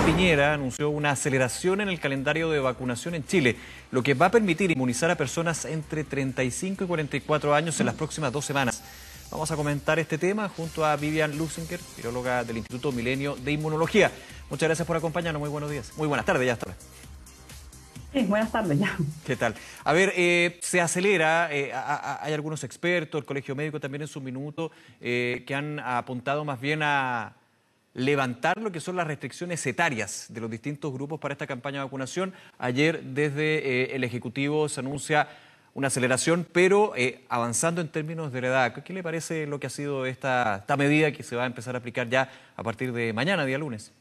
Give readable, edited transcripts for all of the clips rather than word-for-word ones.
Piñera anunció una aceleración en el calendario de vacunación en Chile, lo que va a permitir inmunizar a personas entre 35 y 44 años en las próximas 2 semanas. Vamos a comentar este tema junto a Vivian Lusinger, viróloga del Instituto Milenio de Inmunología. Muchas gracias por acompañarnos, muy buenos días. Muy buenas tardes, ya está. Sí, buenas tardes ya. ¿Qué tal? A ver, se acelera, hay algunos expertos, el Colegio Médico también en su minuto, que han apuntado más bien a levantar lo que son las restricciones etarias de los distintos grupos para esta campaña de vacunación. Ayer desde el Ejecutivo se anuncia una aceleración, pero avanzando en términos de la edad. ¿Qué le parece lo que ha sido esta medida que se va a empezar a aplicar ya a partir de mañana, día lunes?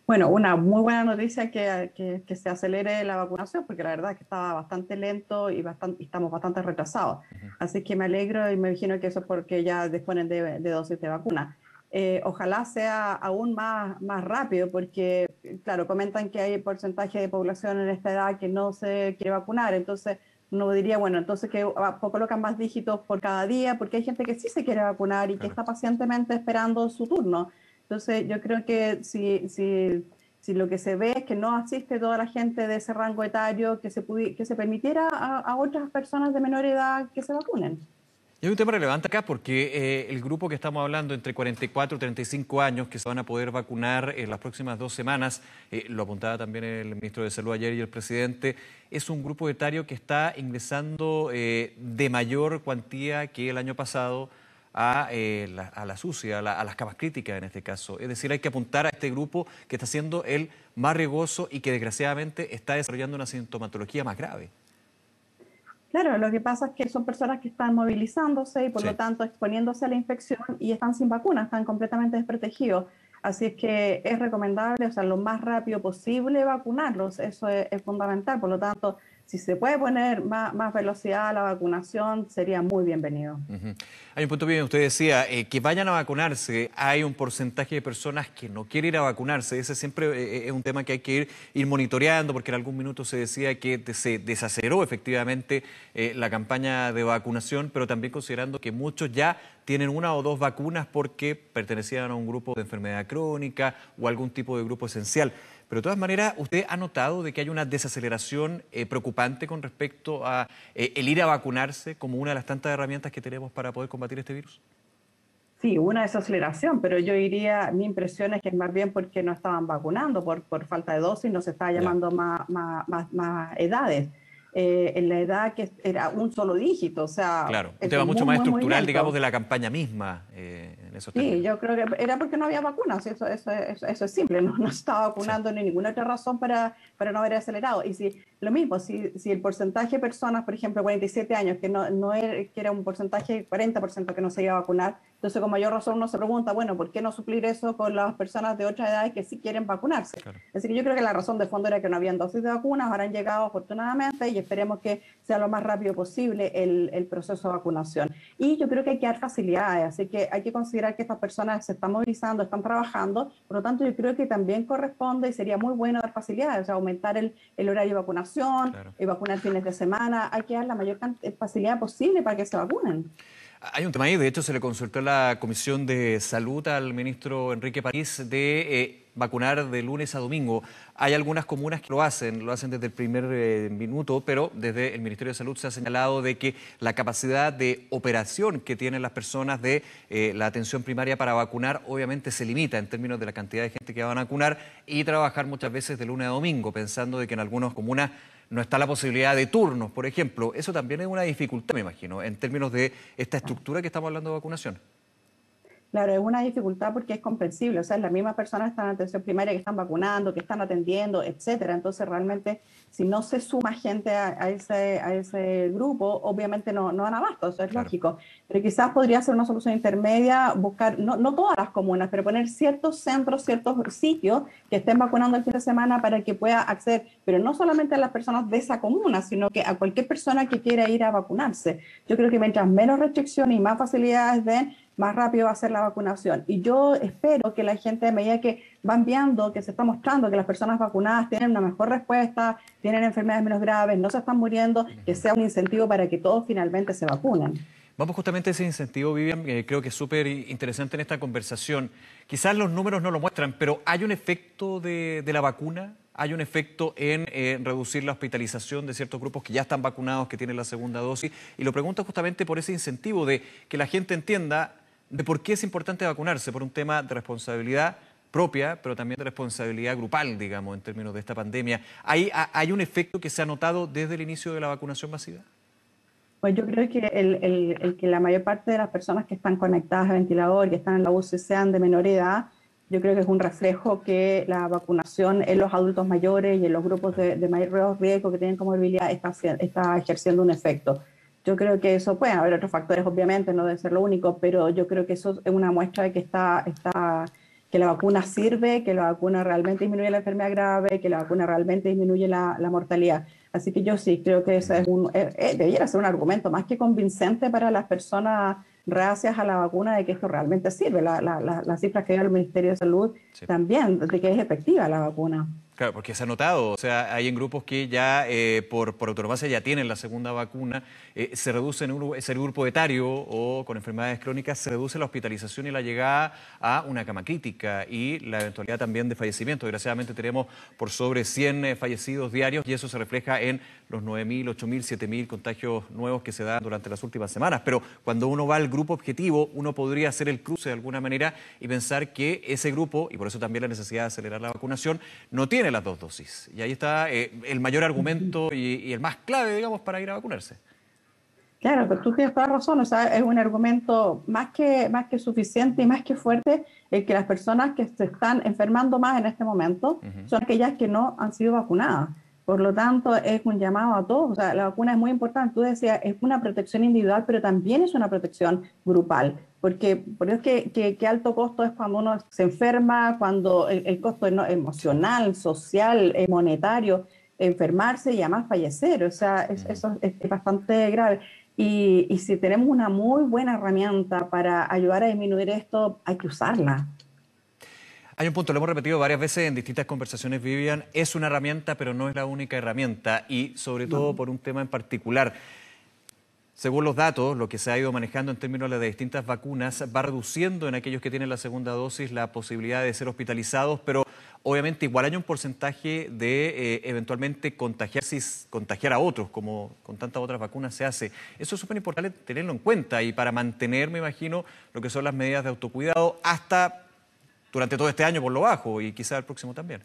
Bueno, una muy buena noticia que se acelere la vacunación, porque la verdad es que estaba bastante lento y estamos bastante retrasados. Así que me alegro y me imagino que eso es porque ya disponen de dosis de vacuna. Ojalá sea aún más rápido, porque, claro, comentan que hay porcentaje de población en esta edad que no se quiere vacunar. Entonces, uno diría, bueno, entonces que colocan más dígitos por cada día, porque hay gente que sí se quiere vacunar y que está pacientemente esperando su turno. Entonces, yo creo que si lo que se ve es que no asiste toda la gente de ese rango etario, que se permitiera a otras personas de menor edad que se vacunen. Y hay un tema relevante acá porque el grupo que estamos hablando, entre 44 y 35 años, que se van a poder vacunar en las próximas 2 semanas, lo apuntaba también el ministro de Salud ayer y el presidente, es un grupo etario que está ingresando de mayor cuantía que el año pasado a la SUSI, a las camas críticas en este caso. Es decir, hay que apuntar a este grupo que está siendo el más riesgoso y que desgraciadamente está desarrollando una sintomatología más grave. Claro, lo que pasa es que son personas que están movilizándose y por lo tanto exponiéndose a la infección y están sin vacuna, están completamente desprotegidos. Así es que es recomendable, o sea, lo más rápido posible vacunarlos, eso es fundamental. Por lo tanto, si se puede poner más velocidad a la vacunación, sería muy bienvenido. Hay un punto bien, usted decía, que vayan a vacunarse, hay un porcentaje de personas que no quieren ir a vacunarse, ese siempre es un tema que hay que ir monitoreando, porque en algún minuto se decía que se desaceleró efectivamente la campaña de vacunación, pero también considerando que muchos ya tienen 1 o 2 vacunas porque pertenecían a un grupo de enfermedad crónica o algún tipo de grupo esencial. Pero de todas maneras, ¿usted ha notado de que hay una desaceleración preocupante con respecto a el ir a vacunarse como una de las tantas herramientas que tenemos para poder combatir este virus? Sí, una desaceleración, pero yo diría, mi impresión es que es más bien porque no estaban vacunando por falta de dosis, no se estaba llamando más edades. En la edad que era un solo dígito, o sea... Claro, un tema mucho más estructural, digamos, de la campaña misma en esos términos. Sí, yo creo que era porque no había vacunas, eso es simple, no se estaba vacunando ni ninguna otra razón para no haber acelerado. Y si lo mismo, si el porcentaje de personas, por ejemplo, 47 años, que era un porcentaje, 40% que no se iba a vacunar, entonces con mayor razón uno se pregunta, bueno, ¿por qué no suplir eso con las personas de otras edades que sí quieren vacunarse? Claro. Así que yo creo que la razón de fondo era que no habían dosis de vacunas, ahora han llegado afortunadamente y esperemos que sea lo más rápido posible el proceso de vacunación. Y yo creo que hay que dar facilidades, así que hay que considerar que estas personas se están movilizando, están trabajando, por lo tanto yo creo que también corresponde y sería muy bueno dar facilidades, o sea, aumentar el horario de vacunación, vacunar fines de semana, hay que dar la mayor facilidad posible para que se vacunen. Hay un tema ahí, de hecho se le consultó a la Comisión de Salud al ministro Enrique París de vacunar de lunes a domingo. Hay algunas comunas que lo hacen desde el primer minuto, pero desde el Ministerio de Salud se ha señalado de que la capacidad de operación que tienen las personas de la atención primaria para vacunar obviamente se limita en términos de la cantidad de gente que van a vacunar y trabajar muchas veces de lunes a domingo, pensando de que en algunas comunas no está la posibilidad de turnos, por ejemplo. Eso también es una dificultad, me imagino, en términos de esta estructura que estamos hablando de vacunación. Claro, es una dificultad porque es comprensible, o sea, las mismas personas están en atención primaria que están vacunando, que están atendiendo, etcétera. Entonces, realmente, si no se suma gente a ese grupo, obviamente no van abasto, eso es lógico. Pero quizás podría ser una solución intermedia, buscar, no todas las comunas, pero poner ciertos centros, ciertos sitios que estén vacunando el fin de semana para que pueda acceder, pero no solamente a las personas de esa comuna, sino que a cualquier persona que quiera ir a vacunarse. Yo creo que mientras menos restricciones y más facilidades den, más rápido va a ser la vacunación. Y yo espero que la gente, a medida que van viendo, que se está mostrando que las personas vacunadas tienen una mejor respuesta, tienen enfermedades menos graves, no se están muriendo, que sea un incentivo para que todos finalmente se vacunen. Vamos justamente a ese incentivo, Vivian, creo que es súper interesante en esta conversación. Quizás los números no lo muestran, pero ¿hay un efecto de la vacuna? ¿Hay un efecto en reducir la hospitalización de ciertos grupos que ya están vacunados, que tienen la segunda dosis? Y lo pregunto justamente por ese incentivo de que la gente entienda de por qué es importante vacunarse, por un tema de responsabilidad propia, pero también de responsabilidad grupal, digamos, en términos de esta pandemia. ¿Hay un efecto que se ha notado desde el inicio de la vacunación masiva? Pues yo creo que el que la mayor parte de las personas que están conectadas a ventilador, que están en la UCI, sean de menor edad, yo creo que es un reflejo que la vacunación en los adultos mayores y en los grupos de mayor riesgo que tienen comorbilidad está ejerciendo un efecto. Yo creo que eso, pueden haber otros factores, obviamente, no debe ser lo único, pero yo creo que eso es una muestra de que que la vacuna sirve, que la vacuna realmente disminuye la enfermedad grave, que la vacuna realmente disminuye la mortalidad. Así que yo sí creo que ese es debiera ser un argumento más que convincente para las personas gracias a la vacuna de que esto realmente sirve. Las cifras que dio el Ministerio de Salud Sí. también, de que es efectiva la vacuna. Claro, porque se ha notado, o sea, hay en grupos que ya por autonomía ya tienen la segunda vacuna, se reduce en ese grupo etario o con enfermedades crónicas, se reduce la hospitalización y la llegada a una cama crítica y la eventualidad también de fallecimiento. Desgraciadamente tenemos por sobre 100 fallecidos diarios y eso se refleja en los 9.000, 8.000, 7.000 contagios nuevos que se dan durante las últimas semanas. Pero cuando uno va al grupo objetivo, uno podría hacer el cruce de alguna manera y pensar que ese grupo, y por eso también la necesidad de acelerar la vacunación, no tiene las 2 dosis. Y ahí está el mayor argumento y el más clave, digamos, para ir a vacunarse. Claro, pero tú tienes toda razón, o sea, es un argumento más que suficiente y más que fuerte el que las personas que se están enfermando más en este momento son aquellas que no han sido vacunadas. Por lo tanto, es un llamado a todos, o sea, la vacuna es muy importante. Tú decías, es una protección individual, pero también es una protección grupal, porque por eso es que alto costo es cuando uno se enferma, cuando el costo emocional, social, monetario, enfermarse y además fallecer, o sea, eso es bastante grave. Y si tenemos una muy buena herramienta para ayudar a disminuir esto, hay que usarla. Hay un punto, lo hemos repetido varias veces en distintas conversaciones, Vivian, es una herramienta, pero no es la única herramienta y sobre todo por un tema en particular. Según los datos, lo que se ha ido manejando en términos de las distintas vacunas va reduciendo en aquellos que tienen la segunda dosis la posibilidad de ser hospitalizados, pero obviamente igual hay un porcentaje de eventualmente contagiar a otros, como con tantas otras vacunas se hace. Eso es súper importante tenerlo en cuenta y para mantener, me imagino, lo que son las medidas de autocuidado hasta durante todo este año por lo bajo y quizá el próximo también.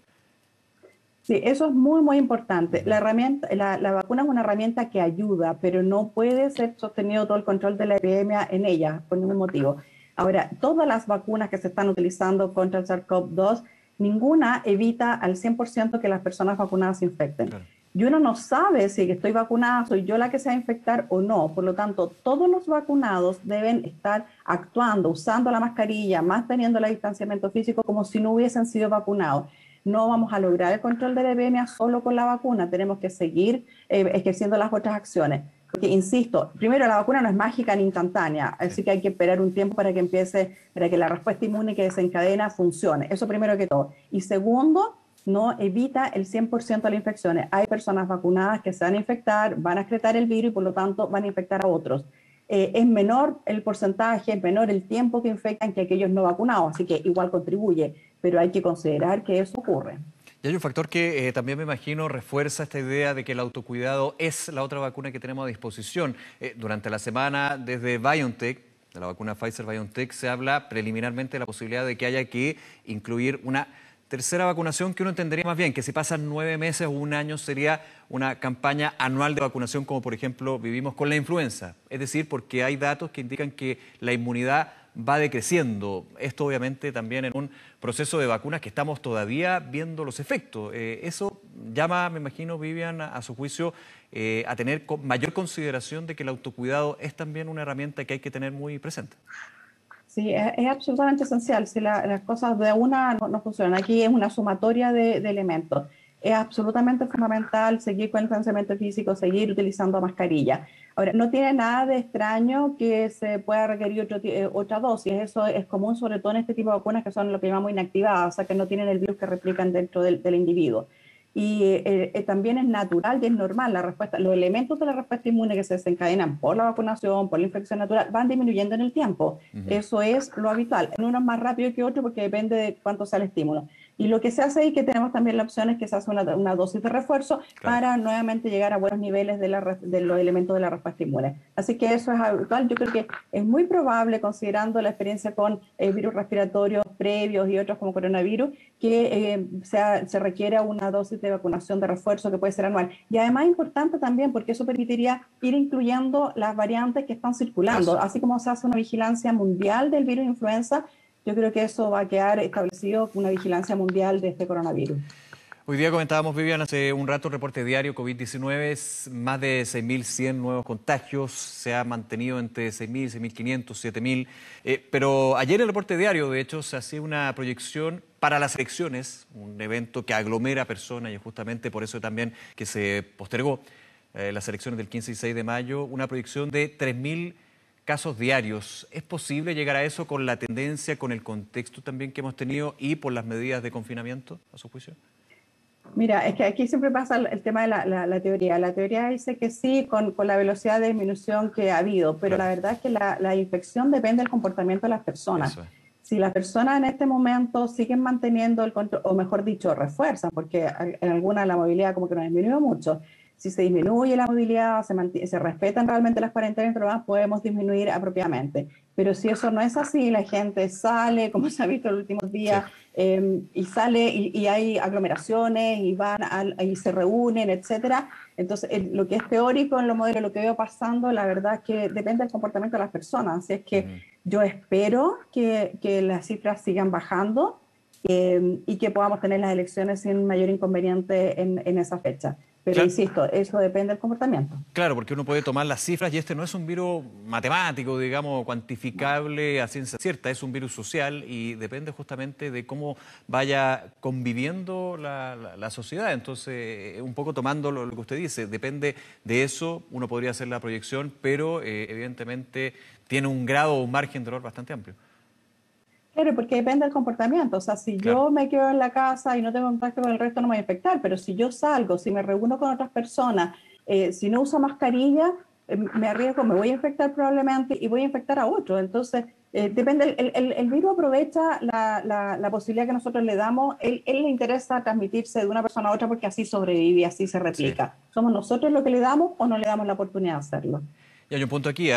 Sí, eso es muy, muy importante. La vacuna es una herramienta que ayuda, pero no puede ser sostenido todo el control de la epidemia en ella, por ningún motivo. Ahora, todas las vacunas que se están utilizando contra el SARS-CoV-2, ninguna evita al 100% que las personas vacunadas se infecten. Claro. Y uno no sabe si estoy vacunada, soy yo la que se va a infectar o no. Por lo tanto, todos los vacunados deben estar actuando, usando la mascarilla, manteniendo el distanciamiento físico como si no hubiesen sido vacunados. No vamos a lograr el control de la epidemia solo con la vacuna, tenemos que seguir ejerciendo las otras acciones. Porque, insisto, primero, la vacuna no es mágica ni instantánea, así que hay que esperar un tiempo para que la respuesta inmune que desencadena funcione. Eso primero que todo. Y segundo, no evita el 100% de las infecciones. Hay personas vacunadas que se van a infectar, van a excretar el virus y por lo tanto van a infectar a otros. Es menor el porcentaje, es menor el tiempo que infectan que aquellos no vacunados, así que igual contribuye, pero hay que considerar que eso ocurre. Y hay un factor que también me imagino refuerza esta idea de que el autocuidado es la otra vacuna que tenemos a disposición. Durante la semana, desde BioNTech, de la vacuna Pfizer-BioNTech, se habla preliminarmente de la posibilidad de que haya que incluir una tercera vacunación que uno entendería más bien, que si pasan 9 meses o un año sería una campaña anual de vacunación como por ejemplo vivimos con la influenza. Es decir, porque hay datos que indican que la inmunidad va decreciendo. Esto obviamente también en un proceso de vacunas que estamos todavía viendo los efectos. Eso llama, me imagino, Vivian, a su juicio, a tener mayor consideración de que el autocuidado es también una herramienta que hay que tener muy presente. Sí, es absolutamente esencial. Si las cosas de una no funcionan, aquí es una sumatoria de elementos. Es absolutamente fundamental seguir con el distanciamiento físico, seguir utilizando mascarilla. Ahora, no tiene nada de extraño que se pueda requerir otra dosis. Eso es común, sobre todo en este tipo de vacunas que son lo que llamamos inactivadas, o sea, que no tienen el virus que replican dentro del individuo. y también es natural y es normal la respuesta. Los elementos de la respuesta inmune que se desencadenan por la vacunación, por la infección natural, van disminuyendo en el tiempo. Eso es lo habitual. En uno es más rápido que otro porque depende de cuánto sea el estímulo. Y lo que se hace ahí, que tenemos también la opción, es que se hace una dosis de refuerzo para nuevamente llegar a buenos niveles de los elementos de la respuesta inmune. Así que eso es habitual. Yo creo que es muy probable, considerando la experiencia con virus respiratorios previos y otros como coronavirus, que se requiera una dosis de vacunación de refuerzo que puede ser anual. Y además es importante también porque eso permitiría ir incluyendo las variantes que están circulando, así como se hace una vigilancia mundial del virus influenza. Yo creo que eso va a quedar establecido, una vigilancia mundial de este coronavirus. Hoy día comentábamos, Vivian, hace un rato, el reporte diario COVID-19, más de 6.100 nuevos contagios, se ha mantenido entre 6.000, 6.500, 7.000, pero ayer el reporte diario, de hecho, se hacía una proyección para las elecciones, un evento que aglomera personas y es justamente por eso también que se postergó las elecciones del 15 y 6 de mayo, una proyección de 3.000 casos diarios. ¿Es posible llegar a eso con la tendencia, con el contexto también que hemos tenido y por las medidas de confinamiento, a su juicio? Mira, es que aquí siempre pasa el tema de la teoría. La teoría dice que sí, con la velocidad de disminución que ha habido, pero la verdad es que la infección depende del comportamiento de las personas. Si las personas en este momento siguen manteniendo el control, o mejor dicho, refuerzan, porque en algunas la movilidad como que no disminuyó mucho. Si se disminuye la movilidad, se respetan realmente las cuarentenas y demás, podemos disminuir apropiadamente. Pero si eso no es así, la gente sale, como se ha visto en los últimos días, y sale y hay aglomeraciones y y se reúnen, etcétera. Entonces, lo que es teórico en los modelos, lo que veo pasando, la verdad es que depende del comportamiento de las personas. Así es que yo espero que las cifras sigan bajando y que podamos tener las elecciones sin mayor inconveniente en esa fecha. Pero insisto, eso depende del comportamiento. Claro, porque uno puede tomar las cifras y este no es un virus matemático, digamos, cuantificable a ciencia cierta, es un virus social y depende justamente de cómo vaya conviviendo la sociedad. Entonces, un poco tomando lo que usted dice, depende de eso, uno podría hacer la proyección, pero evidentemente tiene un grado o un margen de error bastante amplio. Claro, porque depende del comportamiento. O sea, si yo me quedo en la casa y no tengo contacto con el resto, no me voy a infectar. Pero si yo salgo, si me reúno con otras personas, si no uso mascarilla, me arriesgo, me voy a infectar probablemente y voy a infectar a otros. Entonces, depende, el virus aprovecha la posibilidad que nosotros le damos. Él le interesa transmitirse de una persona a otra porque así sobrevive y así se replica. ¿Somos nosotros los que le damos o no le damos la oportunidad de hacerlo? Y hay un punto aquí,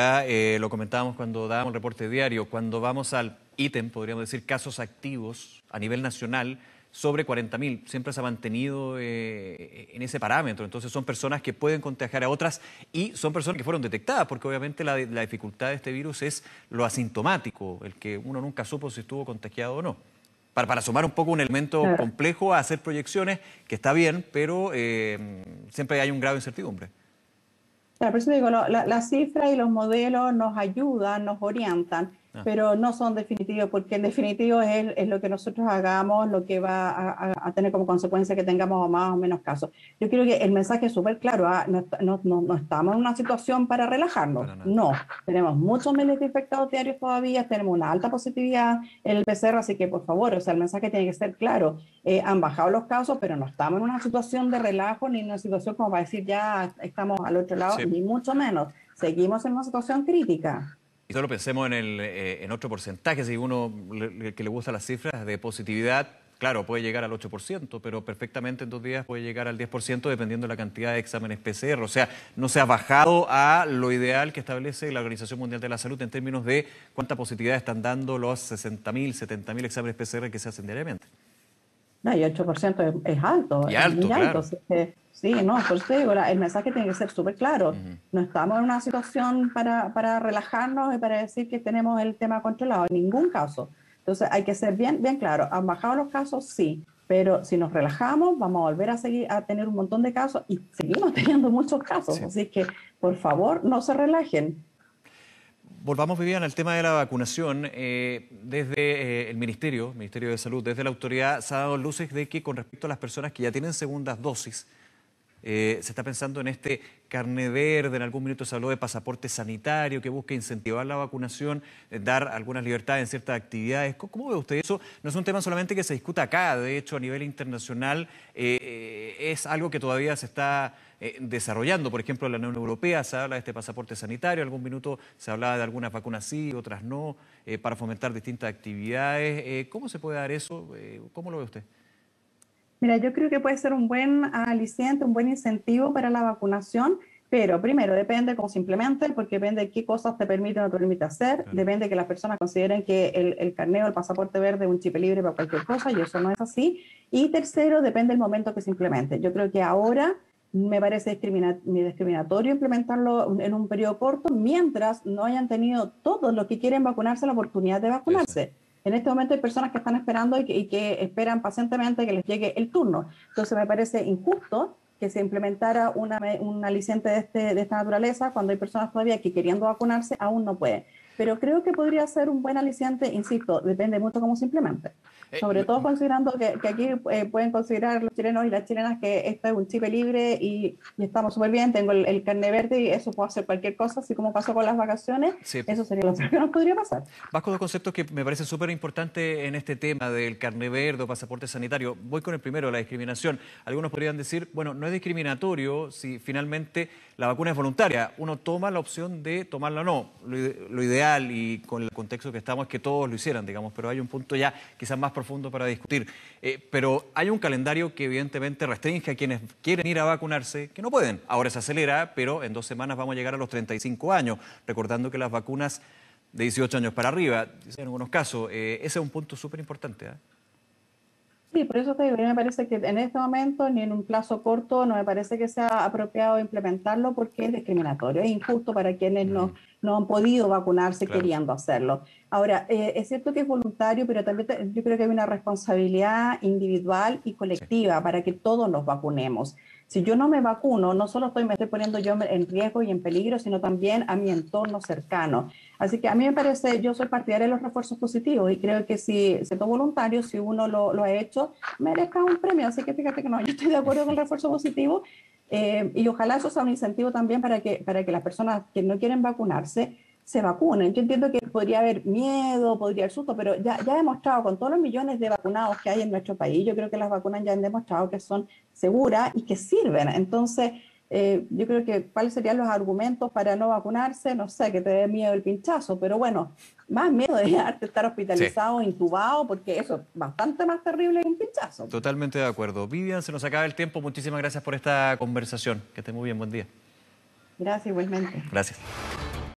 lo comentábamos cuando dábamos el reporte diario, cuando vamos al ítem, podríamos decir, casos activos a nivel nacional, sobre 40.000, siempre se ha mantenido en ese parámetro. Entonces son personas que pueden contagiar a otras y son personas que fueron detectadas, porque obviamente la dificultad de este virus es lo asintomático, el que uno nunca supo si estuvo contagiado o no. Para sumar un poco un elemento complejo a hacer proyecciones, que está bien, pero siempre hay un grado de incertidumbre. Claro, por eso digo, las cifras y los modelos nos ayudan, nos orientan, pero no son definitivos, porque en definitivo es lo que nosotros hagamos, lo que va a tener como consecuencia que tengamos más o menos casos. Yo creo que el mensaje es súper claro, no estamos en una situación para relajarnos, no. Tenemos muchos miles de infectados diarios todavía, tenemos una alta positividad en el PCR, así que por favor, o sea, el mensaje tiene que ser claro. Han bajado los casos, pero no estamos en una situación de relajo ni en una situación como para decir ya estamos al otro lado, ni mucho menos. Seguimos en una situación crítica. Y solo pensemos en otro porcentaje, si uno que le gusta las cifras de positividad, claro, puede llegar al 8%, pero perfectamente en 2 días puede llegar al 10% dependiendo de la cantidad de exámenes PCR. O sea, no se ha bajado a lo ideal que establece la Organización Mundial de la Salud en términos de cuánta positividad están dando los 60.000, 70.000 exámenes PCR que se hacen diariamente. No, y 8% es alto, y es alto, muy claro. alto. Sí, no, por eso digo, el mensaje tiene que ser súper claro. No estamos en una situación para relajarnos y para decir que tenemos el tema controlado, en ningún caso. Entonces hay que ser bien claro. ¿Han bajado los casos? Sí, pero si nos relajamos vamos a volver a seguir a tener un montón de casos y seguimos teniendo muchos casos. Así que, por favor, no se relajen. Volvamos, Vivian, al tema de la vacunación. Desde el Ministerio de Salud, desde la autoridad, se ha dado luces de que con respecto a las personas que ya tienen segundas dosis, Se está pensando en este carné verde, en algún minuto se habló de pasaporte sanitario que busca incentivar la vacunación, dar algunas libertades en ciertas actividades. ¿Cómo ve usted eso? No es un tema solamente que se discuta acá, de hecho a nivel internacional es algo que todavía se está desarrollando. Por ejemplo, en la Unión Europea se habla de este pasaporte sanitario, algún minuto se hablaba de algunas vacunas sí, otras no, para fomentar distintas actividades. ¿Cómo se puede dar eso? ¿Cómo lo ve usted? Mira, yo creo que puede ser un buen aliciente, un buen incentivo para la vacunación, pero primero depende cómo se implemente, porque depende de qué cosas te permite o no te permite hacer, Claro. depende de que las personas consideren que el carnet o el pasaporte verde es un chip libre para cualquier cosa, y eso no es así. Y tercero, depende del momento que se implemente. Yo creo que ahora me parece discriminatorio implementarlo en un periodo corto, mientras no hayan tenido todos los que quieren vacunarse la oportunidad de Eso. vacunarse. En este momento hay personas que están esperando y que esperan pacientemente que les llegue el turno. Entonces me parece injusto que se implementara un aliciente de esta naturaleza cuando hay personas todavía que queriendo vacunarse aún no pueden. Pero creo que podría ser un buen aliciente, insisto, depende mucho cómo se implemente. Sobre todo considerando que aquí pueden considerar los chilenos y las chilenas que esto es un chip libre y estamos súper bien, tengo el carnet verde y eso puedo hacer cualquier cosa, así como pasó con las vacaciones, Sí. eso sería lo que nos podría pasar. Vasco, dos conceptos que me parecen súper importantes en este tema del carné verde o pasaporte sanitario. Voy con el primero, la discriminación. Algunos podrían decir, bueno, no es discriminatorio si finalmente la vacuna es voluntaria. Uno toma la opción de tomarla o no. Lo ideal y con el contexto que estamos es que todos lo hicieran, digamos, pero hay un punto ya quizás más profundo para discutir. Pero hay un calendario que evidentemente restringe a quienes quieren ir a vacunarse, que no pueden. Ahora se acelera, pero en 2 semanas vamos a llegar a los 35 años, recordando que las vacunas de 18 años para arriba, en algunos casos. Ese es un punto súper importante. Sí, por eso te digo, a mí me parece que en este momento, ni en un plazo corto, no me parece que sea apropiado implementarlo porque es discriminatorio, es injusto para quienes no han podido vacunarse Claro. queriendo hacerlo. Ahora, es cierto que es voluntario, pero también yo creo que hay una responsabilidad individual y Sí. colectiva para que todos nos vacunemos. Si yo no me vacuno, no solo me estoy poniendo yo en riesgo y en peligro, sino también a mi entorno cercano. Así que a mí me parece, yo soy partidaria de los refuerzos positivos y creo que si siendo voluntario, si uno lo ha hecho, merezca un premio. Así que fíjate que no, yo estoy de acuerdo con el refuerzo positivo y ojalá eso sea un incentivo también para que las personas que no quieren vacunarse se vacunen. Yo entiendo que podría haber miedo, podría haber susto, pero ya he demostrado con todos los millones de vacunados que hay en nuestro país, yo creo que las vacunas ya han demostrado que son seguras y que sirven. Entonces, yo creo que cuáles serían los argumentos para no vacunarse, no sé, que te dé miedo el pinchazo, pero bueno, más miedo de estar Sí, hospitalizado, intubado, porque eso es bastante más terrible que un pinchazo. totalmente de acuerdo. Vivian, se nos acaba el tiempo. Muchísimas gracias por esta conversación. Que esté muy bien, buen día. Gracias, igualmente. Gracias.